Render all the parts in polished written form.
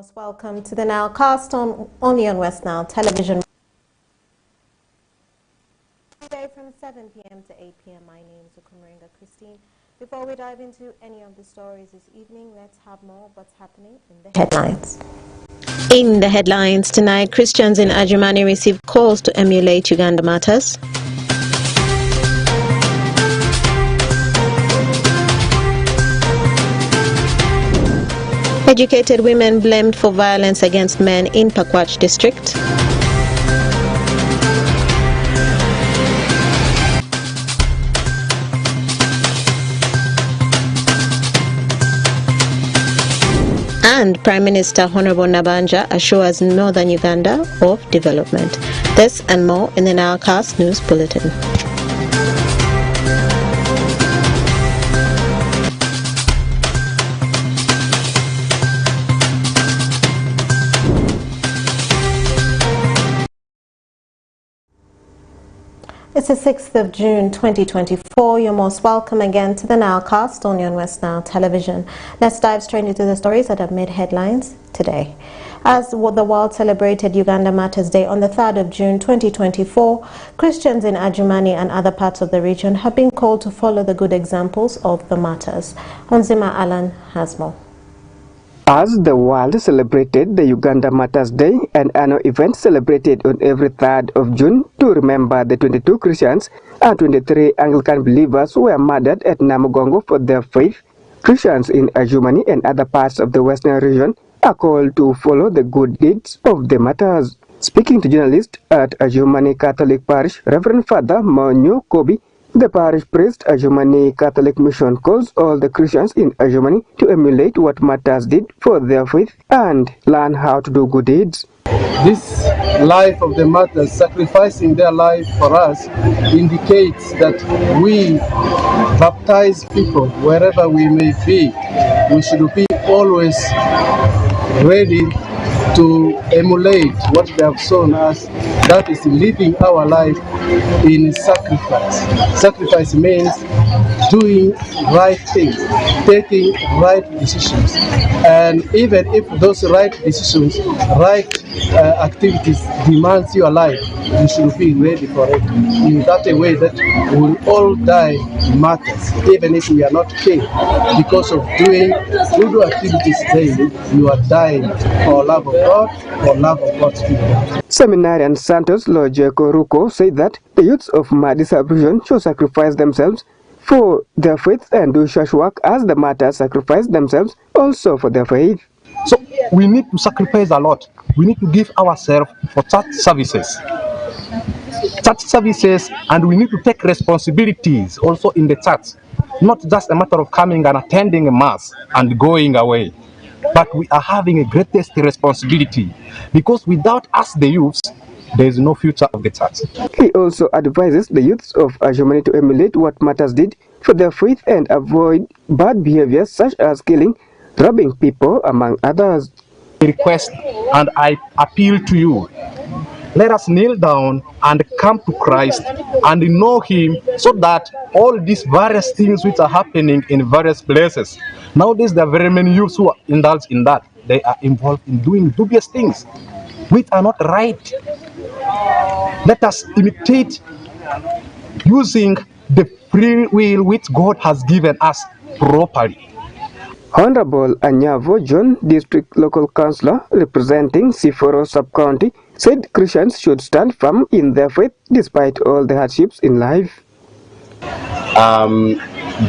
most welcome to the NILE cast only on West Nile Television. Today from 7 p.m. to 8 p.m. My name is Ukumaringa Christine. Before we dive into any of the stories this evening, let's have more of what's happening in the headlines. In the headlines tonight, Christians in Adjumani receive calls to emulate Uganda matters. Educated women blamed for violence against men in Pakwach district. And Prime Minister Honorable Nabanja assures Northern Uganda of development. This and more in the NILEcast News Bulletin. It's the 6th of June 2024. You're most welcome again to the NILEcast only on West Nile Television. Let's dive straight into the stories that have made headlines today. As the world celebrated Uganda Matters Day on the 3rd of June 2024, Christians in Adjumani and other parts of the region have been called to follow the good examples of the martyrs. Onzima Alan has more. As the world celebrated the Uganda Matters Day, an annual event celebrated on every 3rd of June to remember the 22 Christians and 23 Anglican believers who were murdered at Namugongo for their faith, Christians in Adjumani and other parts of the Western region are called to follow the good deeds of the martyrs. Speaking to journalists at Adjumani Catholic Parish, Reverend Father Monyo Kobi, the parish priest Adjumani Catholic Mission, calls all the Christians in Adjumani to emulate what martyrs did for their faith and learn how to do good deeds. This life of the martyrs, sacrificing their life for us, indicates that we baptize people wherever we may be. We should be always ready to emulate what they have shown us, that is living our life in sacrifice. Sacrifice means doing right things, taking right decisions, and even if those right decisions, right activities demands your life, you should be ready for it in that a way that we will all die martyrs, even if we are not killed because of doing good activities daily. You are dying for love of God, for love of God's people. Seminarian Santos Lojeko Ruko said that the youths of Madi sub-region should sacrifice themselves for their faith and do church work as the martyrs sacrifice themselves also for their faith. So we need to sacrifice a lot. We need to give ourselves for church services. And we need to take responsibilities also in the church. Not just a matter of coming and attending a mass and going away. But we are having a greatest responsibility, because without us, the youths, there is no future of the church. He also advises the youths of Adjumani to emulate what martyrs did for their faith and avoid bad behaviors such as killing, robbing people, among others. I request and I appeal to you, let us kneel down and come to Christ and know Him, so that all these various things which are happening in various places, nowadays there are very many youths who indulge in that. They are involved in doing dubious things which are not right. Let us imitate using the free will which God has given us properly. Honorable Anyavo John, District Local Councillor representing Siforo Sub-County, said Christians should stand firm in their faith despite all the hardships in life.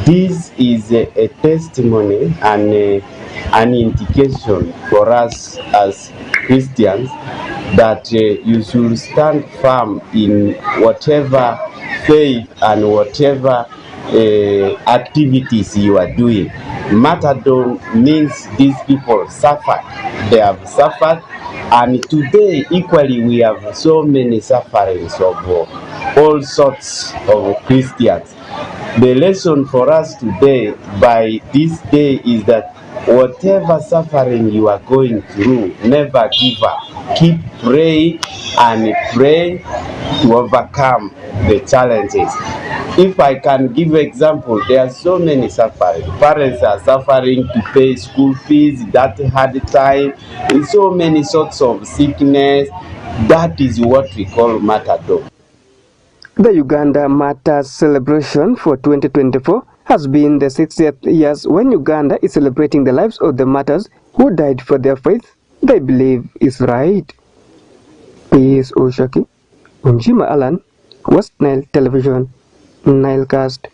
This is a testimony and an indication for us as Christians that you should stand firm in whatever faith and whatever activities you are doing. Martyrdom means these people suffered. They have suffered, and today equally we have so many sufferings of all sorts of Christians. The lesson for us today by this day is that whatever suffering you are going through, never give up. Keep praying and pray to overcome the challenges. If I can give example, there are so many suffering. Parents are suffering to pay school fees, that hard time, and so many sorts of sickness. That is what we call martyrdom. The Uganda Matters celebration for 2024 has been the 60th year when Uganda is celebrating the lives of the martyrs who died for their faith they believe is right. P.S. Oshaki, Unjima Alan, West Nile Television, Nilecast.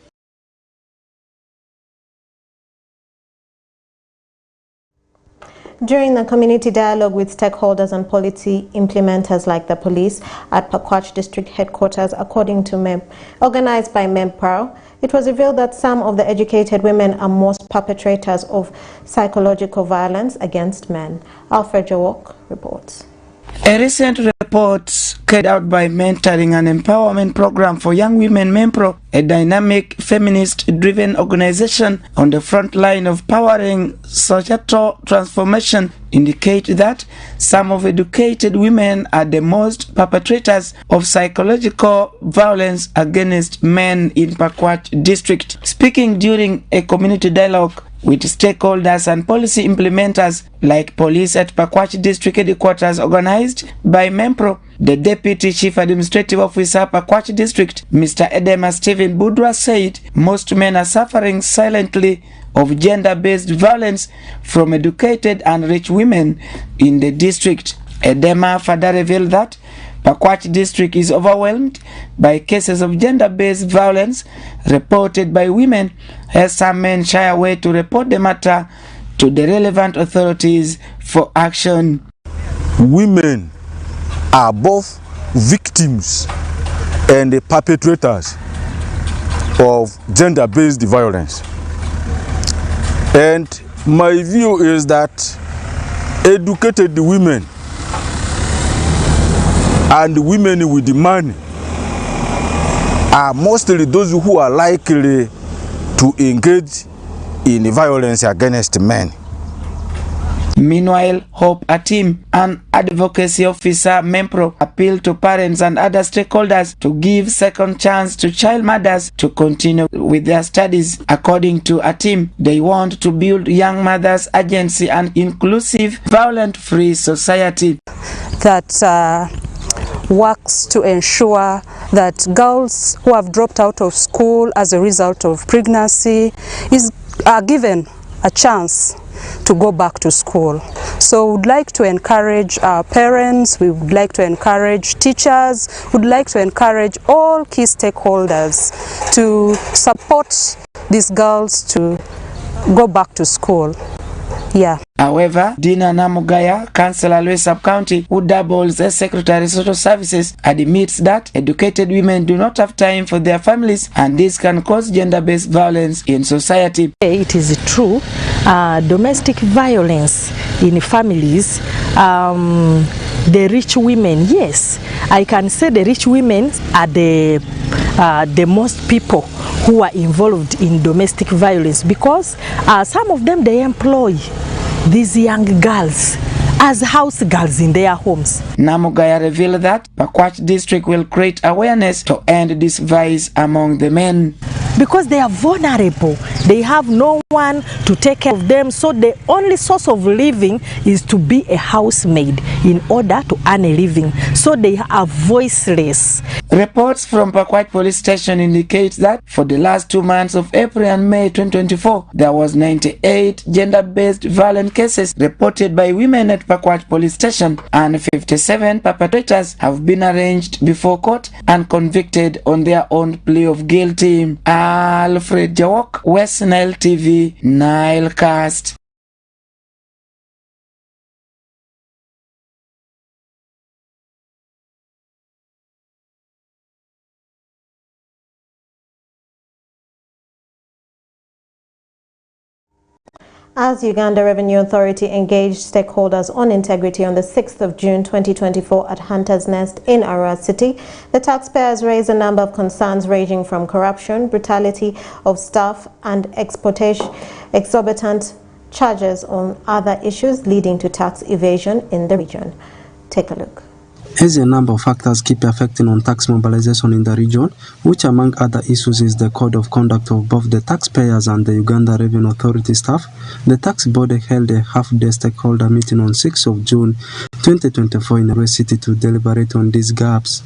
During the community dialogue with stakeholders and policy implementers like the police at Pakwach District Headquarters, according to MEM, organized by MEMPRO, it was revealed that some of the educated women are most perpetrators of psychological violence against men. Alfred Jawok reports. A recent report carried out by Mentoring and Empowerment Program for Young Women MEMPRO, a dynamic feminist-driven organization on the front line of powering societal transformation, indicate that some of educated women are the most perpetrators of psychological violence against men in Pakwach District. Speaking during a community dialogue with stakeholders and policy implementers like police at Pakwach District Headquarters organized by MEMPRO, the Deputy Chief Administrative Officer Pakwach District, Mr. Edema Stephen Budwa, said most men are suffering silently of gender-based violence from educated and rich women in the district. Edema further revealed that Pakwach District is overwhelmed by cases of gender-based violence reported by women, as some men shy away to report the matter to the relevant authorities for action. Women are both victims and the perpetrators of gender-based violence. And my view is that educated women and women with the money are mostly those who are likely to engage in violence against men. Meanwhile, Hope Atim, an advocacy officer MEMPRO, appealed to parents and other stakeholders to give second chance to child mothers to continue with their studies. According to Atim, they want to build young mothers' agency and inclusive, violent-free society that works to ensure that girls who have dropped out of school as a result of pregnancy are given a chance to go back to school. So we would like to encourage our parents, we would like to encourage teachers, we would like to encourage all key stakeholders to support these girls to go back to school. Yeah. However, Dina Namugaya, Councillor Louis Sub-County, who doubles as Secretary of Social Services, admits that educated women do not have time for their families, and this can cause gender-based violence in society. It is true, domestic violence in families, the rich women, yes, I can say the rich women are the most people who are involved in domestic violence, because some of them, they employ these young girls as house girls in their homes. Namugaya revealed that Pakwach District will create awareness to end this vice among the men. Because they are vulnerable, they have no one to take care of them, so the only source of living is to be a housemaid in order to earn a living, so they are voiceless. Reports from Pakwach Police Station indicate that for the last 2 months of April and May 2024, there was 98 gender-based violent cases reported by women at Pakwach Police Station, and 57 perpetrators have been arraigned before court and convicted on their own plea of guilty. Alfred Jawok, West Nile TV, Nilecast. As Uganda Revenue Authority engaged stakeholders on integrity on the 6th of June 2024 at Hunter's Nest in Arua City, the taxpayers raised a number of concerns ranging from corruption, brutality of staff, and exorbitant charges on other issues leading to tax evasion in the region. Take a look. As a number of factors keep affecting on tax mobilization in the region, which among other issues is the code of conduct of both the taxpayers and the Uganda Revenue Authority staff, the tax body held a half-day stakeholder meeting on 6th of June 2024 in Nairobi City to deliberate on these gaps.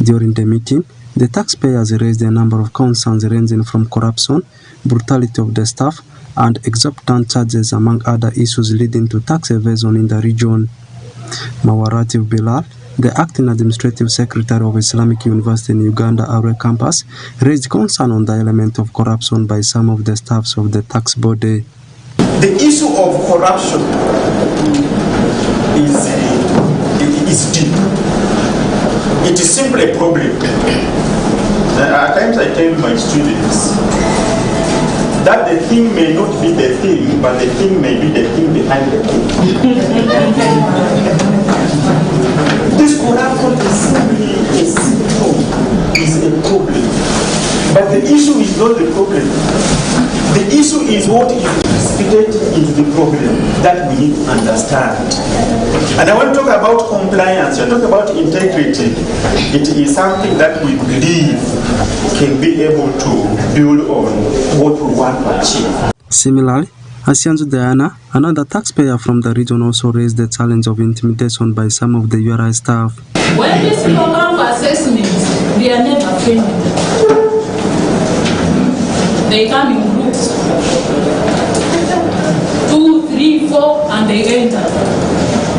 During the meeting, the taxpayers raised a number of concerns ranging from corruption, brutality of the staff, and exorbitant charges among other issues leading to tax evasion in the region. Mawaratif Bilal, the acting administrative secretary of Islamic University in Uganda Aure campus, raised concern on the element of corruption by some of the staffs of the tax body. The issue of corruption is deep. It is simply a problem. At times I tell my students that the thing may not be the thing, but the thing may be the thing behind the thing. This corruption is simply a symptom, is a problem. But the issue is not the problem. The issue is what is precipitating into the problem that we need to understand. And I want to talk about compliance, I talk about integrity. It is something that we believe can be able to build on what we want to achieve. Similarly, Asianzu Diana, another taxpayer from the region, also raised the challenge of intimidation by some of the URI staff. When these people come for assessments, they are never friendly. They come in groups, 2, 3, 4, and they enter.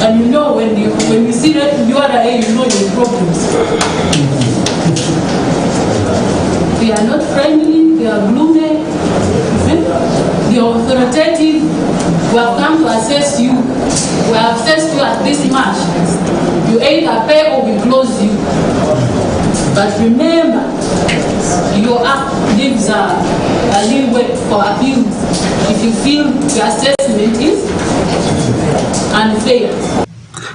And you know when you see that URI, you know your problems. They are not friendly, they are gloomy, they are authoritative. We have come to assess you. We have assessed you at this much. You either pay or we close you. But remember, your act leaves a little way for appeals if you feel your assessment is unfair.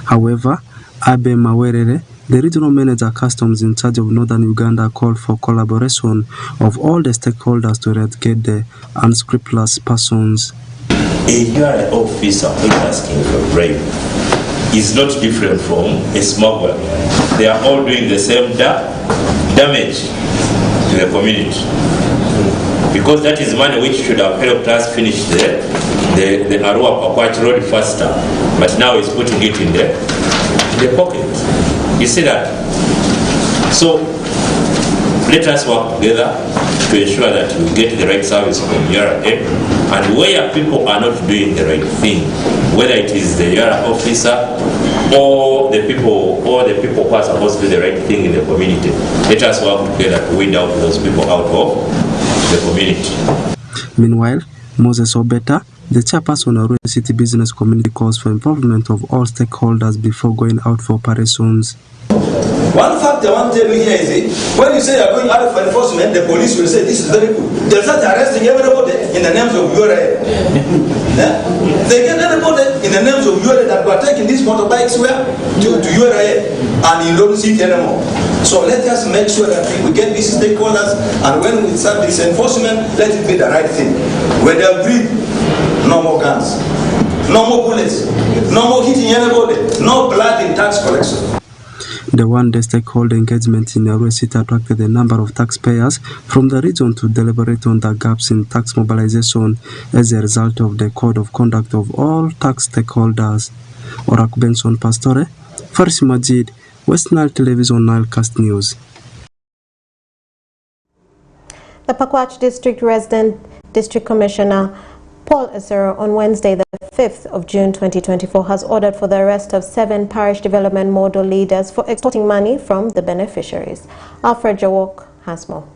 However, Abe Mawerere, the regional manager customs in charge of northern Uganda, called for collaboration of all the stakeholders to eradicate the unscrupulous persons. A URI officer who is asking for bribe is not different from a smuggler. They are all doing the same damage to the community. Because that is money which should have helped us finish the Arua Pakwach road faster, but now he's putting it in the pocket. You see that? So let us work together to ensure that we get the right service from URA, and where people are not doing the right thing, whether it is the URA officer or the people who are supposed to do the right thing in the community, let us work together to weed out those people out of the community. Meanwhile, Moses Obeta, the chairperson of the City Business Community, calls for involvement of all stakeholders before going out for operations. One fact I want to tell you here is when you say you are going out for enforcement, the police will say this is very good. They'll start arresting everybody in the names of URA. They get everybody in the names of URA that were taking these motorbikes where to URA, and you don't see it anymore. So let us make sure that we get these stakeholders, and when we start this enforcement, let it be the right thing. When they agree, no more guns, no more bullets, no more hitting anybody, no blood in tax collection. The one-day stakeholder engagement in Nairobi City attracted a number of taxpayers from the region to deliberate on the gaps in tax mobilization as a result of the code of conduct of all tax stakeholders. Orak Benson Pastore, Faris Majid, West Nile Television, Nilecast News. The Pakwach District Resident District Commissioner Paul Esero on Wednesday, the 5th of June 2024, has ordered for the arrest of 7 parish development model leaders for extorting money from the beneficiaries. Alfred Jawok has more.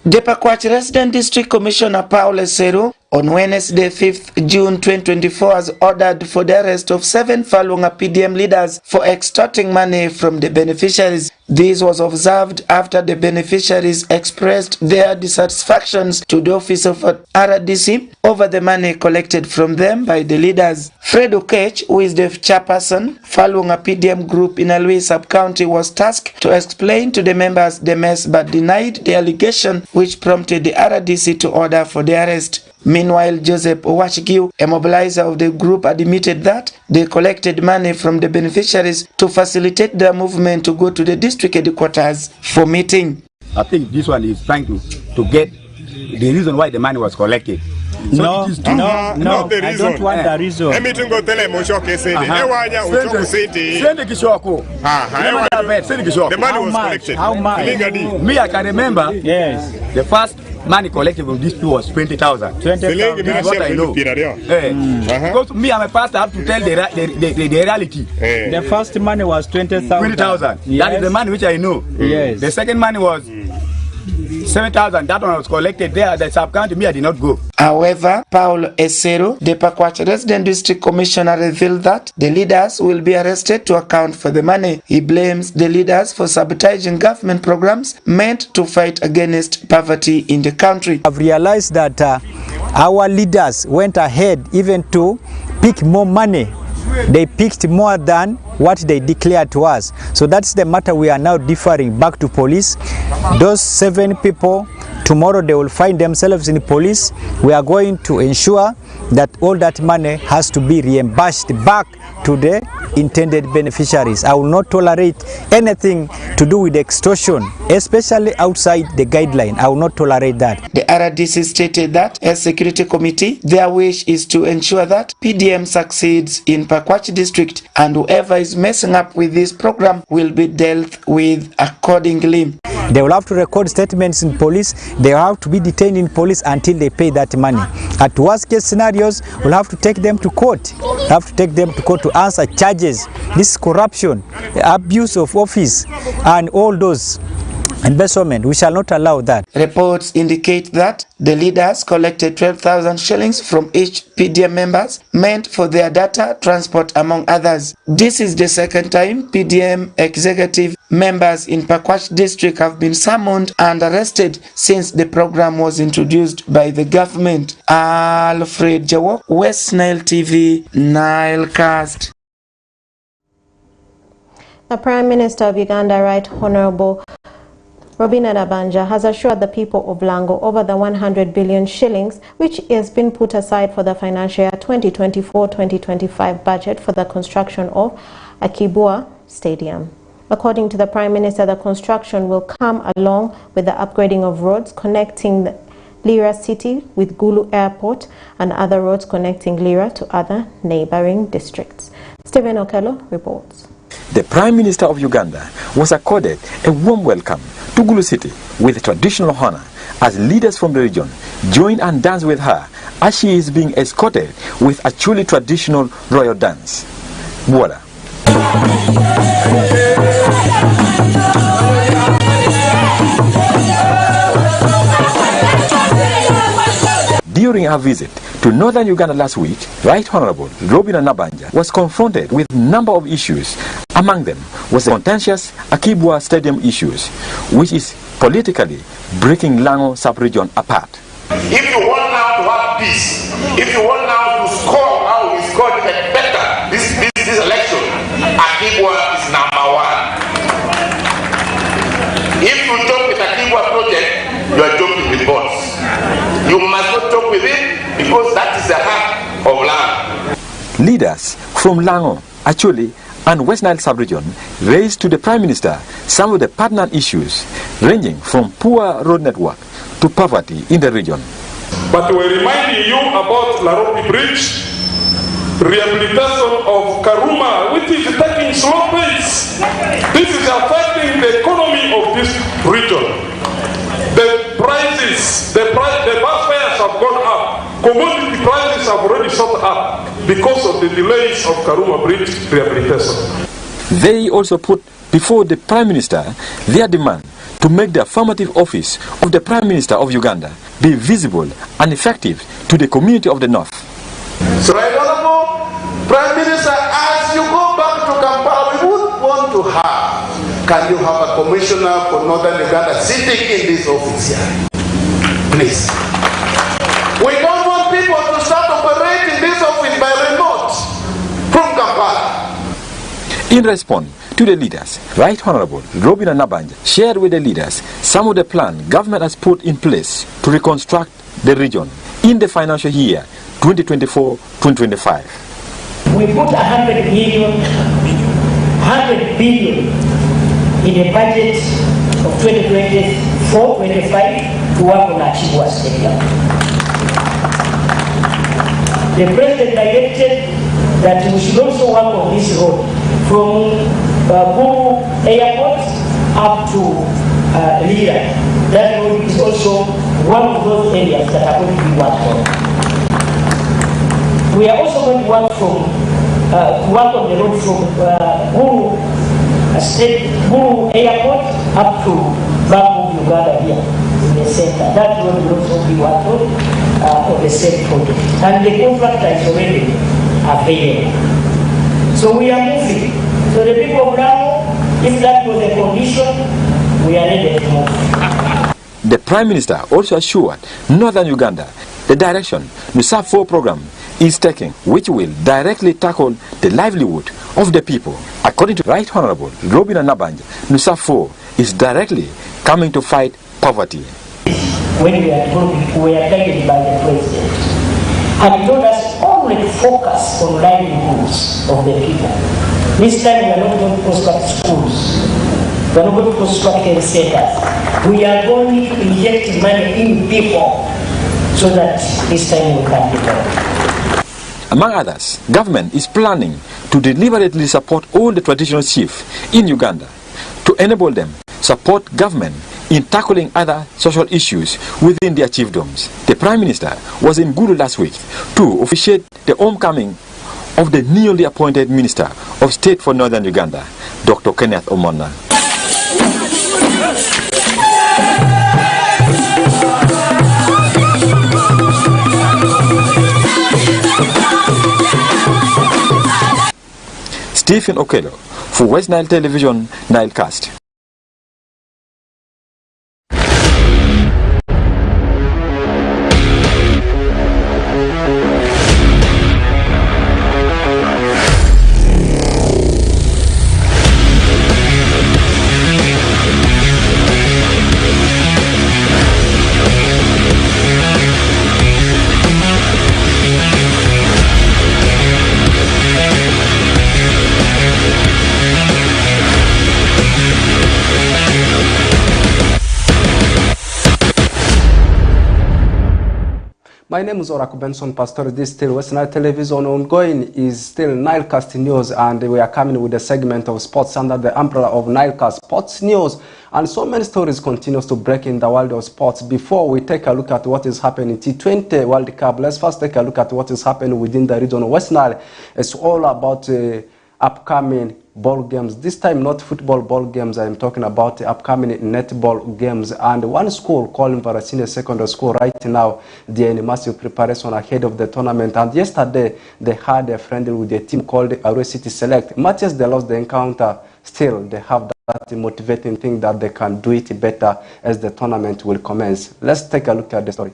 The Pakwach Resident District Commissioner Paul Esero on Wednesday, 5th June 2024, has ordered for the arrest of 7 Falunga PDM leaders for extorting money from the beneficiaries. This was observed after the beneficiaries expressed their dissatisfactions to the office of RDC over the money collected from them by the leaders. Fred Okech, who is the chairperson, Falunga PDM group in Alui sub-county, was tasked to explain to the members the mess but denied the allegation, which prompted the RDC to order for the arrest. Meanwhile, Joseph Owashikiu, a mobilizer of the group, admitted that they collected money from the beneficiaries to facilitate their movement to go to the district headquarters for meeting. I think this one is trying to get the reason why the money was collected. So no, it is true. no, I don't want the reason. Send the money was collected. How much? Me, I can remember. Yes. The first money collected from these two was 20,000. 20,000. This is what I know. Because me, I'm a pastor. I have to tell the reality. The first money was 20,000. 20,000. Yes. That is the money which I know. Yes. The second money was 7,000. That one was collected there. The sub-county, me, I did not go. However, Paulo Esero, the Pakwach Resident District Commissioner, revealed that the leaders will be arrested to account for the money. He blames the leaders for sabotaging government programs meant to fight against poverty in the country. I've realized that our leaders went ahead even to pick more money. They picked more than what they declared to us. So that's the matter. We are now deferring back to police. Those 7 people, tomorrow they will find themselves in police. We are going to ensure that all that money has to be reimbursed back to the intended beneficiaries. I will not tolerate anything to do with extortion, especially outside the guideline. I will not tolerate that. The RDC stated that as security committee, their wish is to ensure that PDM succeeds in Pakwach district, and whoever is messing up with this program will be dealt with accordingly. They will have to record statements in police. They will have to be detained in police until they pay that money. At worst case scenarios, we'll have to take them to court. We'll have to take them to court to answer charges. This corruption, abuse of office, and all those embezzlement. We shall not allow that. Reports indicate that the leaders collected 12,000 shillings from each PDM members meant for their data, transport, among others. This is the second time PDM executive members in Pakwach district have been summoned and arrested since the program was introduced by the government. Alfred Jawo, West Nile TV, Nilecast. The Prime Minister of Uganda, Right Honorable Robina Nabanja, has assured the people of Lango over the 100 billion shillings which has been put aside for the financial year 2024-2025 budget for the construction of Akibua Stadium. According to the Prime Minister, the construction will come along with the upgrading of roads connecting Lira City with Gulu Airport and other roads connecting Lira to other neighboring districts. Stephen Okello reports. The Prime Minister of Uganda was accorded a warm welcome to Gulu City with traditional honor as leaders from the region joined and danced with her as she is being escorted with a truly traditional royal dance. Voila. During her visit to northern Uganda last week, Right Honorable Robina Nabanja was confronted with a number of issues. Among them was the contentious Akibua Stadium issues, which is politically breaking Lango sub-region apart. If you want now to have peace, if you want now to score how we scored even better this election, Akibua is #1. If you talk with Akibua project, you are joking with bots. You must not talk with it because that is the heart of Lango. Leaders from Lango, Acholi, and West Nile sub-region raised to the Prime Minister some of the pertinent issues ranging from poor road network to poverty in the region. But we're reminding you about Laropi Bridge, rehabilitation of Karuma, which is taking slow pace. This is affecting the economy of this region. The prices, the bus fares have gone up. Commodity prices have already shot up because of the delays of Karuma Bridge rehabilitation. They also put before the Prime Minister their demand to make the affirmative office of the Prime Minister of Uganda be visible and effective to the community of the North. So, Right Honorable Prime Minister, as you go back to Kampala, we would want to have, can you have a commissioner for Northern Uganda sitting in this office here? Please. We don't want people to start operating this office by remote from Kampala. In response to the leaders, Right Honorable Robina Nabanja shared with the leaders some of the plan government has put in place to reconstruct the region, in the financial year 2024-2025. We put 100 billion in a budget of 2024-25 to work on Achibwa Stadium. The President directed that we should also work on this road from Gulu Airport up to Lira. That road is also one of those areas that are going to be worked on. We are also going to work on the road from Gulu Airport up to Bangu, Uganda here in the center. That road will also be worked on the same project. And the contractor is already available. So we are moving. So the people of Lamu, if that was a condition, we are ready to move. The Prime Minister also assured Northern Uganda the direction the SAP4 program is taking, which will directly tackle the livelihood of the people. According to Right Honorable Robin Nabanja, NUSAP4 is directly coming to fight poverty. When we are guided by the President, and he told us always focus on livelihoods of the people. This time we are not going to construct schools. We are not going to construct health centers. We are going to inject money in people so that this time we can do better. Among others, government is planning to deliberately support all the traditional chiefs in Uganda to enable them support government in tackling other social issues within their chiefdoms. The Prime Minister was in Gulu last week to officiate the homecoming of the newly appointed Minister of State for Northern Uganda, Dr. Kenneth Omona. Stephen Okello for West Nile Television, Nilecast. My name is Oraku Benson Pastor. This is still West Nile Television. Ongoing is still Nilecast News, and we are coming with a segment of sports under the umbrella of Nilecast Sports News. And so many stories continues to break in the world of sports. Before we take a look at what is happening in T20 World Cup, let's first take a look at what is happening within the region of West Nile. It's all about upcoming ball games. This time not football ball games. I'm talking about the upcoming netball games. And one school called Varasine Secondary School right now, they're in massive preparation ahead of the tournament. And yesterday they had a friendly with a team called Arua City Select. Much as they lost the encounter, still they have that motivating thing that they can do it better as the tournament will commence. Let's take a look at the story.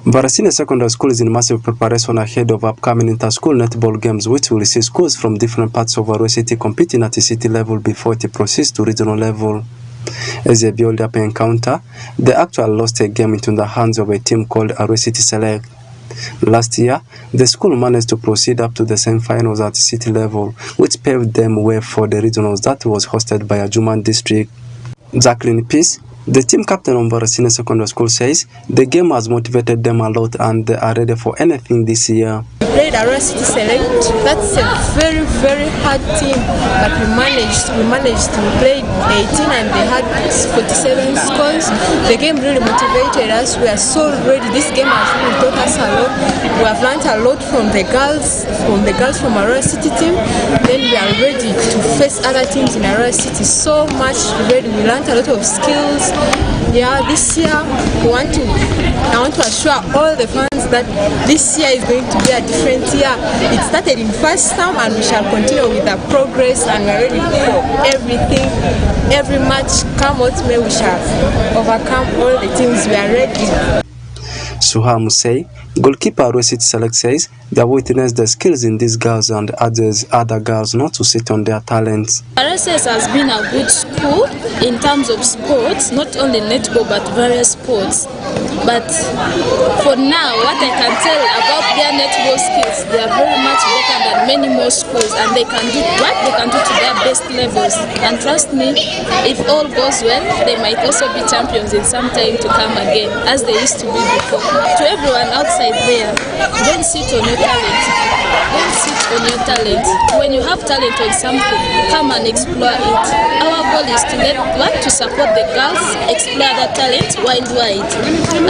Varasine Secondary School is in massive preparation ahead of upcoming inter-school netball games, which will see schools from different parts of Arua City competing at the city level before it proceeds to regional level. As a build-up encounter, they actually lost a game into the hands of a team called Arua City Select. Last year, the school managed to proceed up to the semi-finals at the city level, which paved them way for the regionals that was hosted by Ajuman District. Jacqueline Peace, the team captain of Varasine Secondary School, says the game has motivated them a lot and they are ready for anything this year. We played Arua City Select. That's a very, very hard team, but we managed to play 18 and they had 47 scores. The game really motivated us. We are so ready. This game has really taught us a lot. We have learned a lot from the girls from Arua City team. Then we are ready to face other teams in Arua City. So much ready. We learned a lot of skills. Yeah, this year I want to assure all the fans that this year is going to be a different year. It started in first term and we shall continue with the progress, and we're ready for everything. Every match, come what may, we shall overcome all the things. We are ready. Suha Musei, goalkeeper Rosit Select says they have witnessed the skills in these girls and urges other girls not to sit on their talents. RSS has been a good school in terms of sports, not only netball but various sports. But for now, what I can tell about their netball skills, they are very much better than many more schools, and they can do what they can do to their best levels. And trust me, if all goes well, they might also be champions in some time to come again, as they used to be before. To everyone outside there, don't sit on your talent. Don't sit on your talent. When you have talent on something, come and explore it. Our goal is to support the girls, explore their talent worldwide.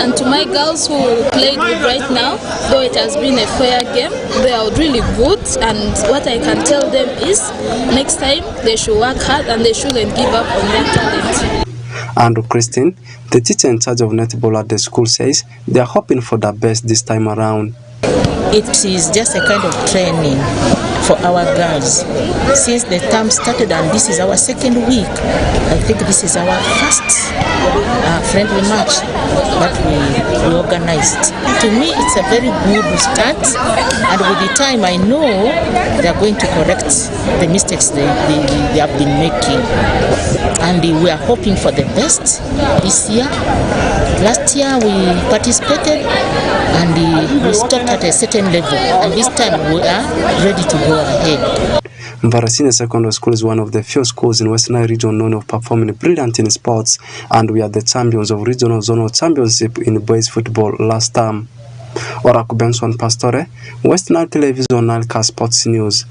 And to my girls who played with right now, though it has been a fair game, they are really good. And what I can tell them is, next time they should work hard and they shouldn't give up on their talent. Andrew Christine, the teacher in charge of netball at the school, says they are hoping for the best this time around. It is just a kind of training for our girls. Since the term started, and this is our second week, I think this is our first friendly match that we organized. To me, it's a very good start, and with the time I know they are going to correct the mistakes they have been making. And we are hoping for the best this year. Last year we participated and we stopped at a certain level, and this time we are ready to go ahead. Mvarasine Secondary School is one of the few schools in Western Nile region known of performing brilliant in sports, and we are the champions of regional zonal championship in boys football last term. Oraku Benson Pastore, Western Nile Television, Nile Sports News.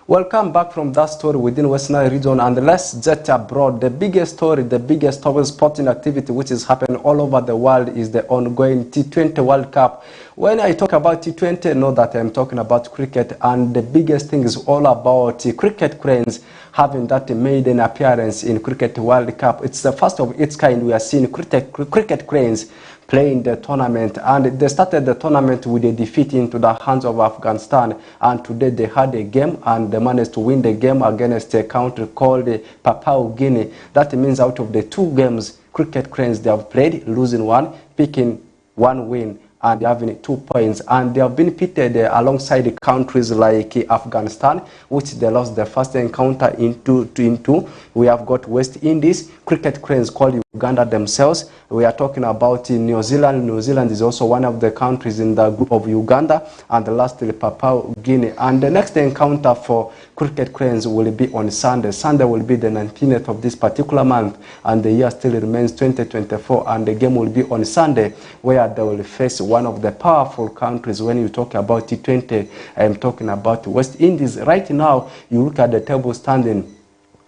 Welcome back from that story within Western Nile region, and let's jet abroad. The biggest story, the biggest sporting activity which is happening all over the world is the ongoing T20 World Cup. When I talk about T20, know that I'm talking about cricket, and the biggest thing is all about cricket cranes having that maiden appearance in Cricket World Cup. It's the first of its kind. We are seeing cricket cranes playing the tournament, and they started the tournament with a defeat into the hands of Afghanistan, and today they had a game and they managed to win the game against a country called Papua New Guinea. That means out of the 2 games cricket cranes they have played, losing 1, picking 1 win, and they having 2 points, and they have been pitted alongside countries like Afghanistan, which they lost their first encounter into. We have got West Indies, cricket cranes called Uganda themselves. We are talking about New Zealand. New Zealand is also one of the countries in the group of Uganda, and lastly Papua New Guinea. And the next encounter for cricket cranes will be on Sunday. Sunday will be the 19th of this particular month, and the year still remains 2024, and the game will be on Sunday, where they will face one of the powerful countries. When you talk about T20, I'm talking about West Indies. Right now, you look at the table standing,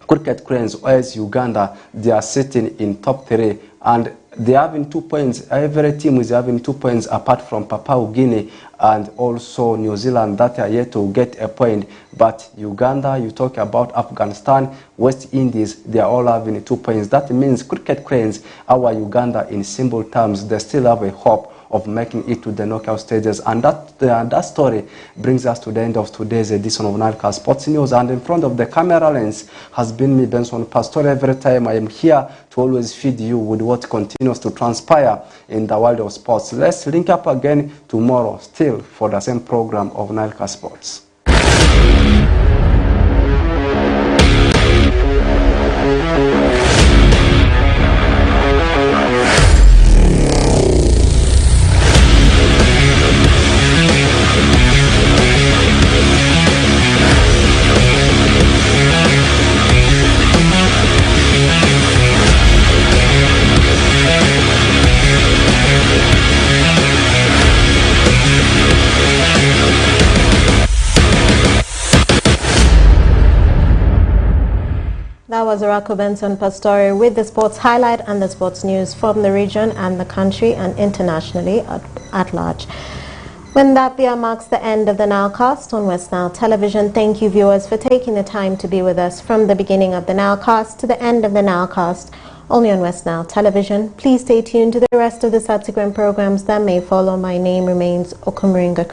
cricket cranes as Uganda, they are sitting in top 3, and they are having 2 points. Every team is having 2 points apart from Papua New Guinea and also New Zealand that are yet to get a point. But Uganda, you talk about Afghanistan, West Indies, they are all having 2 points. That means cricket cranes, our Uganda in simple terms, they still have a hope of making it to the knockout stages. And that story brings us to the end of today's edition of Nile Sports News. And in front of the camera lens has been me, Benson Pastor. Every time I am here to always feed you with what continues to transpire in the world of sports. Let's link up again tomorrow, still for the same program of Nile Sports. That was Oraku Benson Pastore with the sports highlight and the sports news from the region and the country and internationally at large. When that there marks the end of the Nilecast on West Nile Television. Thank you viewers for taking the time to be with us from the beginning of the Nilecast to the end of the Nilecast, only on West Nile Television. Please stay tuned to the rest of the subsequent programs that may follow. My name remains Okumringa.